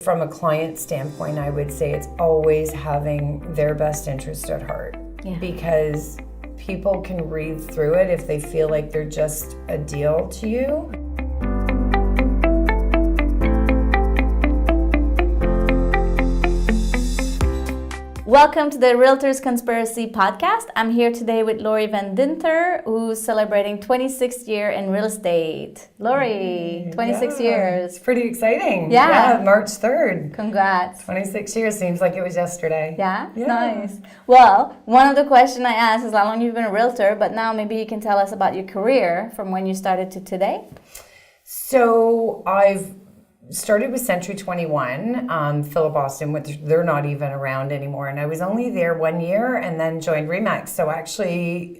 From a client standpoint, I would say it's always having their best interest at heart. Because people can read through it if they feel like they're just a deal to you. Welcome to the Realtors Conspiracy Podcast. I'm here today with Lori Van Dinther, who's celebrating 26th year in real estate. Lori, 26 years. It's pretty exciting. Yeah. March 3rd. Congrats. 26 years seems like it was yesterday. Yeah? Nice. Well, one of the questions I asked is how long you've been a realtor, but now maybe you can tell us about your career from when you started to today. So I've started with Century 21, Philip Austin, which they're not even around anymore. And I was only there 1 year and then joined Remax. So actually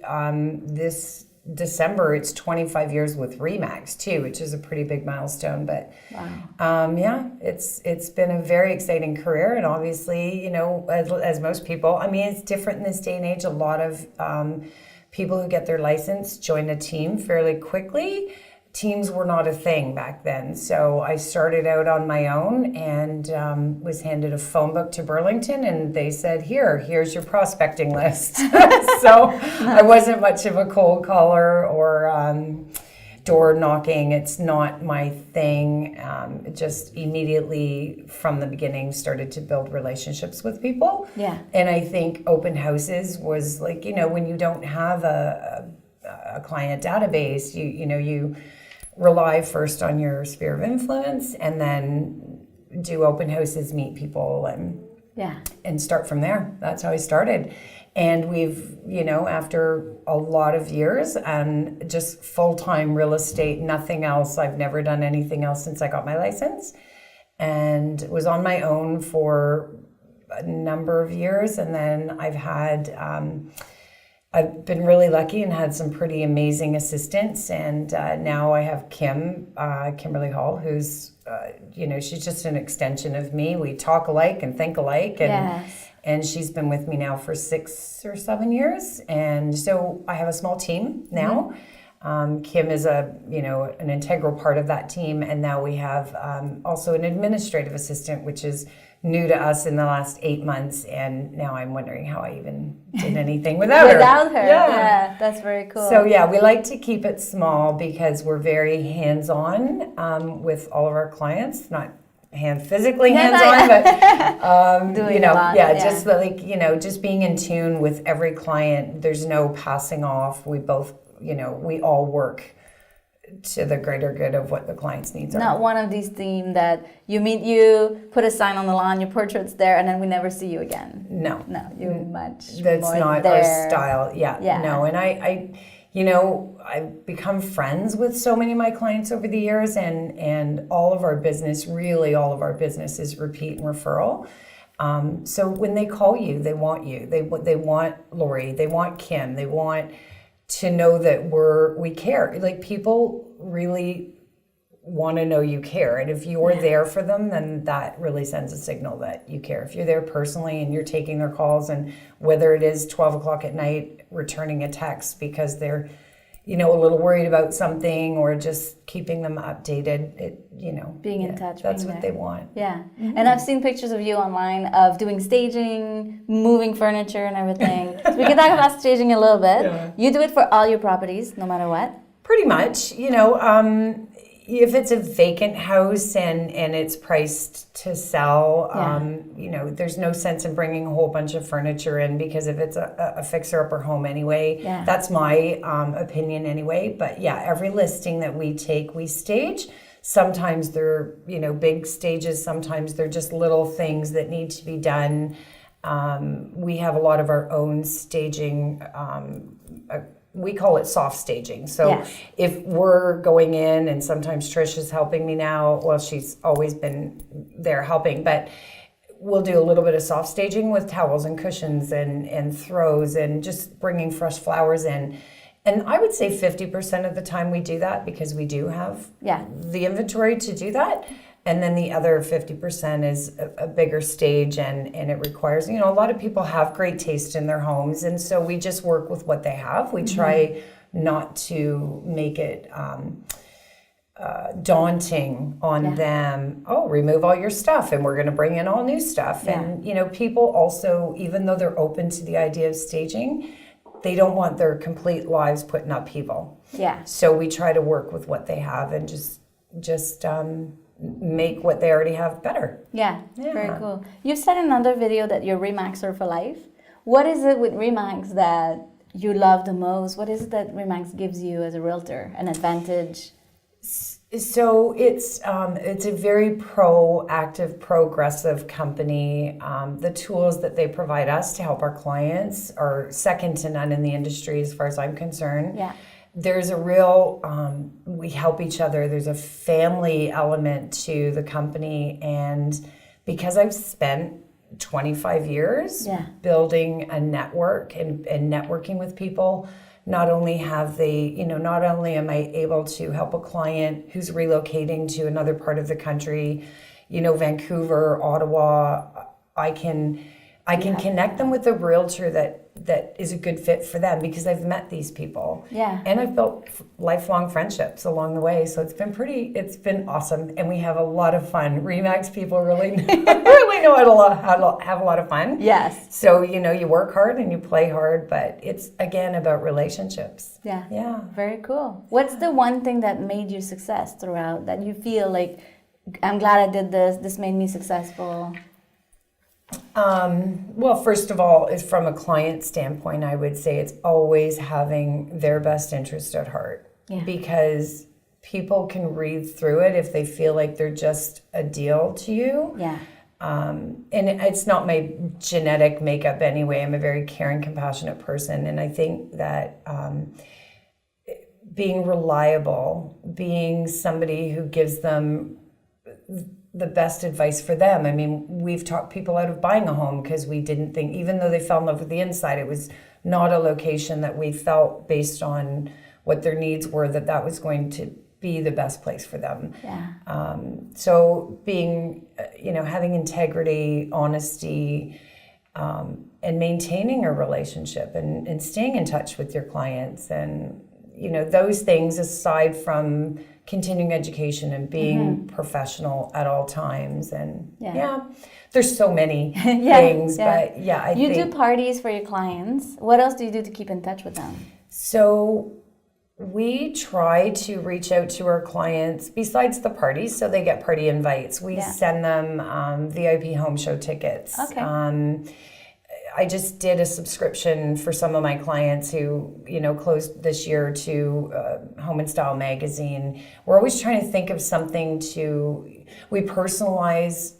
this December, it's 25 years with Remax too, which is a pretty big milestone. But it's been a very exciting career. And obviously, you know, as most people, I mean, it's different in this day and age. A lot of people who get their license join a team fairly quickly. Teams were not a thing back then. So I started out on my own and was handed a phone book to Burlington, and they said, here's your prospecting list. So I wasn't much of a cold caller or door knocking. It's not my thing. Just immediately from the beginning started to build relationships with people. Yeah. And I think open houses was like, you know, when you don't have a client database, you rely first on your sphere of influence and then do open houses, meet people, and start from there. That's how I started. And we've, you know, after a lot of years and just full-time real estate, nothing else. I've never done anything else since I got my license and was on my own for a number of years. And then I've been really lucky and had some pretty amazing assistants, and now I have Kimberly Hall, who's, she's just an extension of me. We talk alike and think alike, and she's been with me now for 6 or 7 years, and so I have a small team now. Kim is an integral part of that team, and now we have also an administrative assistant, which is new to us in the last 8 months, and now I'm wondering how I even did anything without her. Yeah, that's very cool. So we like to keep it small because we're very hands-on with all of our clients, not physically hands-on, but doing a lot, just like, just being in tune with every client. There's no passing off. We both, we all work to the greater good of what the client's needs are. Not one of these themes that you put a sign on the lawn, your portrait's there, and then we never see you again. No, you're much that's more not there. our style. No, and I've become friends with so many of my clients over the years, and all of our business is repeat and referral. So when they call you, they want you. They want Lori. They want Kim. They want to know that we care. Like, people really want to know you care. And if you're there for them, then that really sends a signal that you care. If you're there personally and you're taking their calls, and whether it is 12 o'clock at night, returning a text because they're, a little worried about something, or just keeping them updated, being in touch. That's what they want. Yeah. Mm-hmm. And I've seen pictures of you online of doing staging, moving furniture and everything. So we can talk about staging a little bit. Yeah. You do it for all your properties, no matter what? Pretty much. If it's a vacant house and it's priced to sell, there's no sense in bringing a whole bunch of furniture in, because if it's a fixer-upper home anyway, that's my opinion anyway. But every listing that we take, we stage. Sometimes they're, big stages. Sometimes they're just little things that need to be done. We have a lot of our own staging. We call it soft staging. So if we're going in, and sometimes Trish is helping me now, well, she's always been there helping, but we'll do a little bit of soft staging with towels and cushions and throws, and just bringing fresh flowers in. And I would say 50% of the time we do that, because we do have the inventory to do that. And then the other 50% is a bigger stage, and it requires, a lot of people have great taste in their homes. And so we just work with what they have. We try not to make it daunting on them. Oh, remove all your stuff and we're going to bring in all new stuff. Yeah. And, people also, even though they're open to the idea of staging, they don't want their complete lives put in upheaval. Yeah. So we try to work with what they have and just make what they already have better. Yeah, very cool. You said in another video that you're Remaxer for life. What is it with Remax that you love the most? What is it that Remax gives you as a realtor, an advantage? So it's a very proactive, progressive company. The tools that they provide us to help our clients are second to none in the industry as far as I'm concerned. Yeah. There's a real, we help each other. There's a family element to the company. And because I've spent 25 years building a network and networking with people, not only am I able to help a client who's relocating to another part of the country, Vancouver, Ottawa, I can connect them with a realtor that is a good fit for them because I've met these people. Yeah. And I've built lifelong friendships along the way. So it's been awesome. And we have a lot of fun. Remax people really know how to have a lot of fun. Yes. So, you work hard and you play hard, but it's again about relationships. Yeah. Yeah. Very cool. What's the one thing that made you success throughout that you feel like, I'm glad I did this, this made me successful? Well, first of all, is from a client standpoint, I would say it's always having their best interest at heart. Yeah. Because people can read through it if they feel like they're just a deal to you. Yeah. And it's not my genetic makeup anyway. I'm a very caring, compassionate person. And I think that being reliable, being somebody who gives them the best advice for them. I mean, we've talked people out of buying a home because we didn't think, even though they fell in love with the inside, it was not a location that we felt based on what their needs were, that was going to be the best place for them. Yeah. So being, having integrity, honesty, and maintaining a relationship and staying in touch with your clients and, those things aside from continuing education and being professional at all times. And there's so many things, but I think... You do parties for your clients. What else do you do to keep in touch with them? So we try to reach out to our clients besides the parties, so they get party invites. We send them VIP home show tickets. Okay. I just did a subscription for some of my clients who, closed this year to Home and Style magazine. We're always trying to think of something we personalize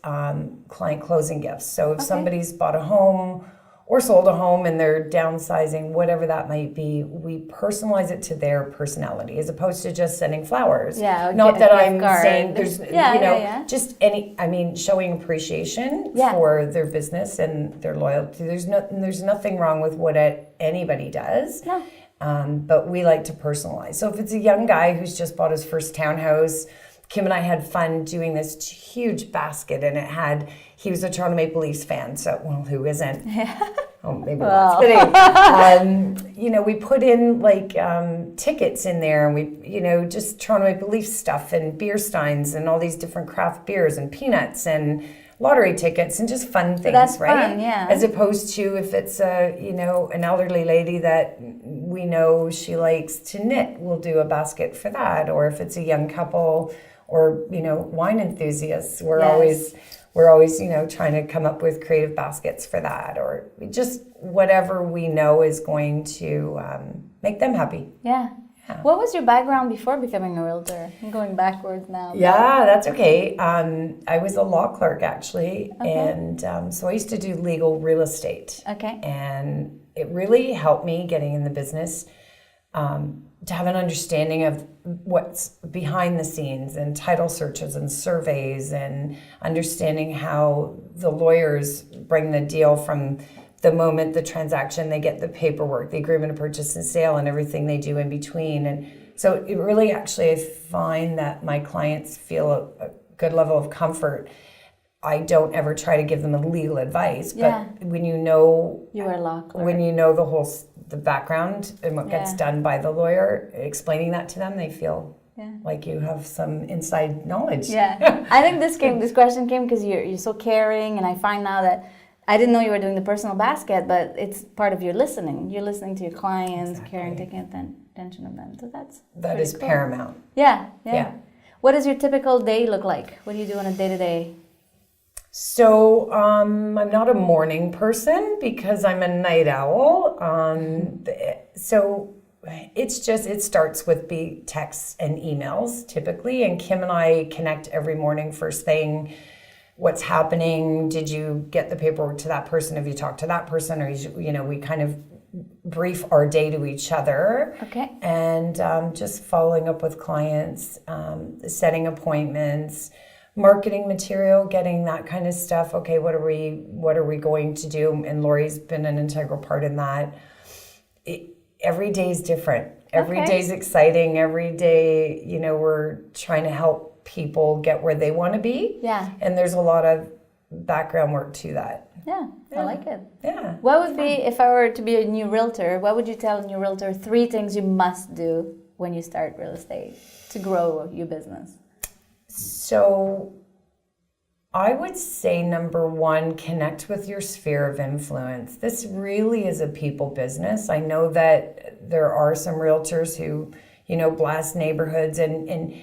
client closing gifts. So if somebody's bought a home or sold a home and they're downsizing, whatever that might be, we personalize it to their personality as opposed to just sending flowers. Yeah. Not that I'm saying there's, just showing appreciation for their business and their loyalty. There's nothing wrong with what anybody does. No. But we like to personalize. So if it's a young guy who's just bought his first townhouse, Kim and I had fun doing this huge basket, and he was a Toronto Maple Leafs fan, so, well, who isn't? Oh, maybe not. But we put in tickets in there, and we, just Toronto Maple Leafs stuff and beer steins and all these different craft beers and peanuts and lottery tickets and just fun things, that's right? Fun, yeah. As opposed to if it's an elderly lady that we know she likes to knit, we'll do a basket for that. Or if it's a young couple or, wine enthusiasts, we're always, trying to come up with creative baskets for that, or just whatever we know is going to make them happy. Yeah. What was your background before becoming a realtor? I'm going backwards now. Yeah, that's okay. I was a law clerk, actually, and so I used to do legal real estate. Okay. And it really helped me getting in the business to have an understanding of what's behind the scenes and title searches and surveys and understanding how the lawyers bring the deal from the moment the transaction, they get the paperwork, the agreement of purchase and sale, and everything they do in between. And so it really actually, I find that my clients feel a good level of comfort. I don't ever try to give them a legal advice, but when you know you are a law clerk, when you know the background and what gets done by the lawyer, explaining that to them, they feel Yeah. Like you have some inside knowledge. Yeah. I think this question came because you're so caring, and I find now that I didn't know you were doing the personal basket, but it's part of your listening. You're listening to your clients, caring, taking attention of them. So that is cool. Paramount. Yeah. What does your typical day look like? What do you do on a day-to-day? So I'm not a morning person because I'm a night owl. So it starts with texts and emails typically, and Kim and I connect every morning first thing. What's happening? Did you get the paperwork to that person? Have you talked to that person? Or we kind of brief our day to each other. Okay. And just following up with clients, setting appointments, marketing material, getting that kind of stuff. Okay, what are we going to do? And Lori's been an integral part in that. Every day is different. Every day's exciting. Every day, we're trying to help people get where they want to be. Yeah. And there's a lot of background work to that. Yeah, I like it. Yeah. What would be, if I were to be a new realtor, what would you tell a new realtor 3 things you must do when you start real estate to grow your business? So I would say number 1, connect with your sphere of influence. This really is a people business. I know that there are some realtors who, blast neighborhoods, and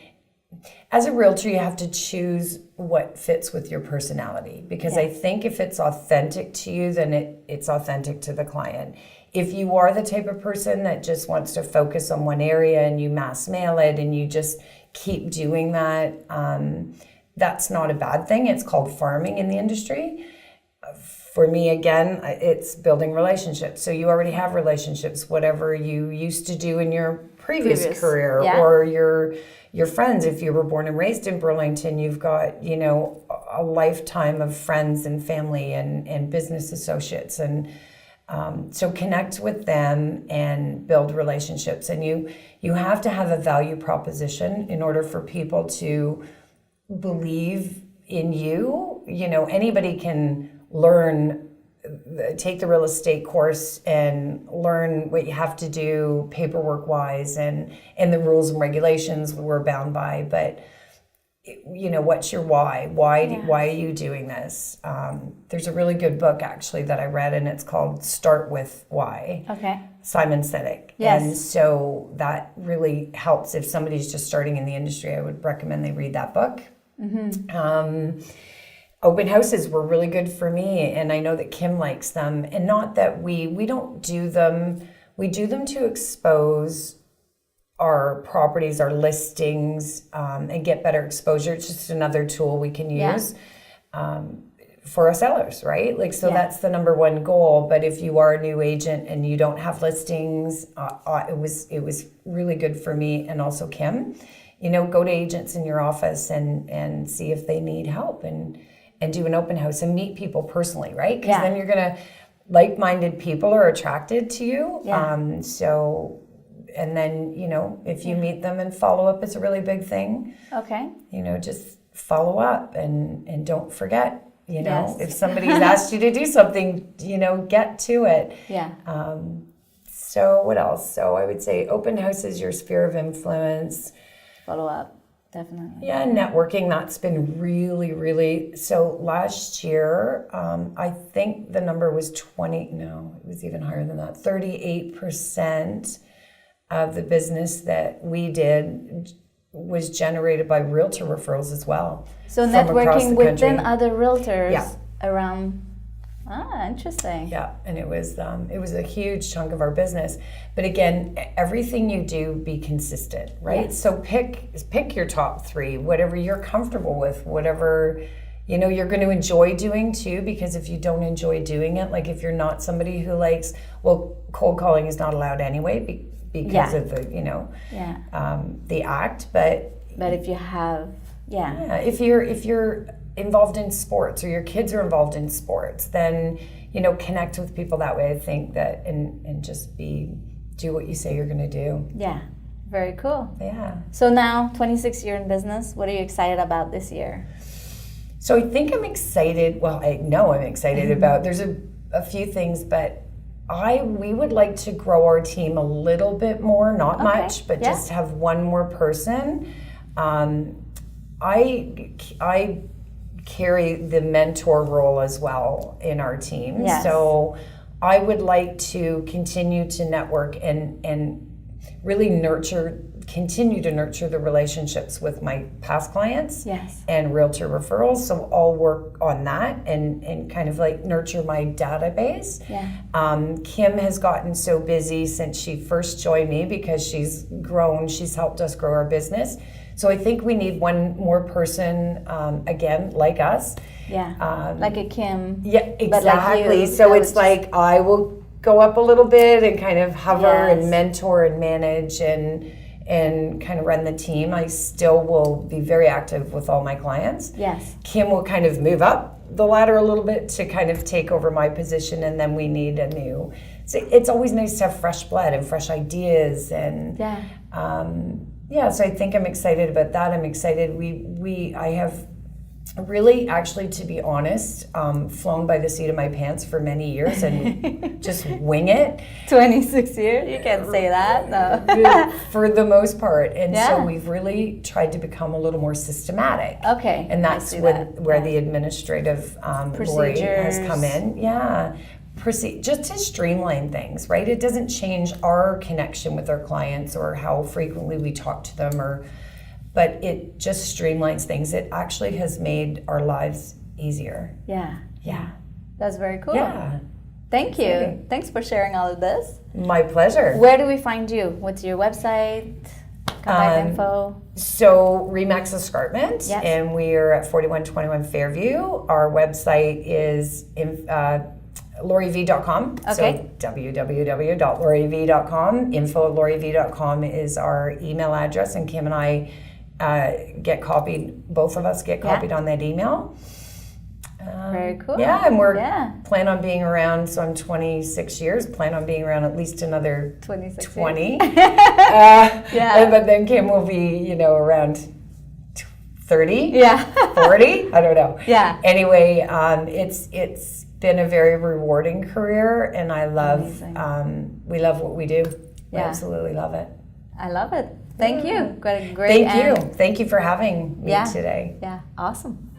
as a realtor, you have to choose what fits with your personality, because I think if it's authentic to you, then it's authentic to the client. If you are the type of person that just wants to focus on one area and you mass mail it and you just keep doing that, that's not a bad thing. It's called farming in the industry. For me, again, it's building relationships. So you already have relationships, whatever you used to do in your previous career, or your friends. If you were born and raised in Burlington, you've got, a lifetime of friends and family and business associates. And so connect with them and build relationships. And you have to have a value proposition in order for people to believe in you. Anybody can take the real estate course and learn what you have to do paperwork wise and the rules and regulations we're bound by. But what's your why? Why are you doing this? There's a really good book actually that I read, and it's called Start With Why. Okay. Simon Sinek. Yes. And so that really helps if somebody's just starting in the industry. I would recommend they read that book. Mm-hmm. Open houses were really good for me, and I know that Kim likes them. And not that we don't do them. We do them to expose our properties, our listings, and get better exposure. It's just another tool we can use for our sellers, right? That's the number 1 goal. But if you are a new agent and you don't have listings, it was really good for me and also Kim. Go to agents in your office and see if they need help and do an open house and meet people personally, right? Because then you're gonna, like-minded people are attracted to you. And then, if you meet them and follow up is a really big thing. Okay. Just follow up and don't forget, if somebody's asked you to do something, get to it. Yeah. So what else? So I would say open house is your sphere of influence. Follow up, definitely. Yeah, networking, that's been really, really, so last year, I think the number was it was even higher than that, 38% of the business that we did was generated by realtor referrals as well. So networking within other realtors around. Interesting. Yeah, and it was a huge chunk of our business. But again, everything you do, be consistent, right? Yeah. So pick your top 3, whatever you're comfortable with, whatever you're going to enjoy doing too. Because if you don't enjoy doing it, like if you're not somebody who likes, cold calling is not allowed anyway because of the the act. But if you have if you're involved in sports or your kids are involved in sports, then connect with people that way. I think that and just do what you say you're going to do. Yeah, very cool. Yeah. So now 26 years in business, what are you excited about this year? So I think I'm excited. Well, I know I'm excited about. There's a few things, but we would like to grow our team a little bit more, not much, but yeah. just have one more person. I carry the mentor role as well in our team. Yes. So I would like to continue to network and really continue to nurture the relationships with my past clients Yes. and realtor referrals. So I'll work on that and kind of like nurture my database. Yeah. Kim has gotten so busy since she first joined me because she's helped us grow our business. So I think we need one more person, again, like us. Yeah. Like a Kim. Yeah, exactly. But like you, so it's like I will go up a little bit and kind of hover and mentor and manage and kind of run the team. I still will be very active with all my clients. Yes. Kim will kind of move up the ladder a little bit to kind of take over my position, and then we need a new. So it's always nice to have fresh blood and fresh ideas and so I think I'm excited about that. I'm excited. I have really, actually, to be honest, flown by the seat of my pants for many years and just wing it. 26 years? You can't say that, no. For the most part. And so we've really tried to become a little more systematic. Okay. And that's where the administrative Lori has come in. Yeah. Just to streamline things, right? It doesn't change our connection with our clients or how frequently we talk to them, but it just streamlines things. It actually has made our lives easier. Yeah. Yeah. That's very cool. Yeah. Thank you. Thanks for sharing all of this. My pleasure. Where do we find you? What's your website? Contact info? So Remax Escarpment, Yes. and we're at 4121 Fairview. Our website is LoriV.com. Okay. So www.LoriV.com. info@LoriV.com is our email address, and Kim and I get copied. Both of us get copied on that email. Very cool. Yeah, and we're plan on being around. So I'm 26 years. Plan on being around at least another 20. But then Kim will be, around 30. Yeah. 40. I don't know. Yeah. Anyway, it's been a very rewarding career, and I love. We love what we do. We absolutely love it. I love it. Thank you. Got a great. Thank you for having me today. Yeah. Awesome.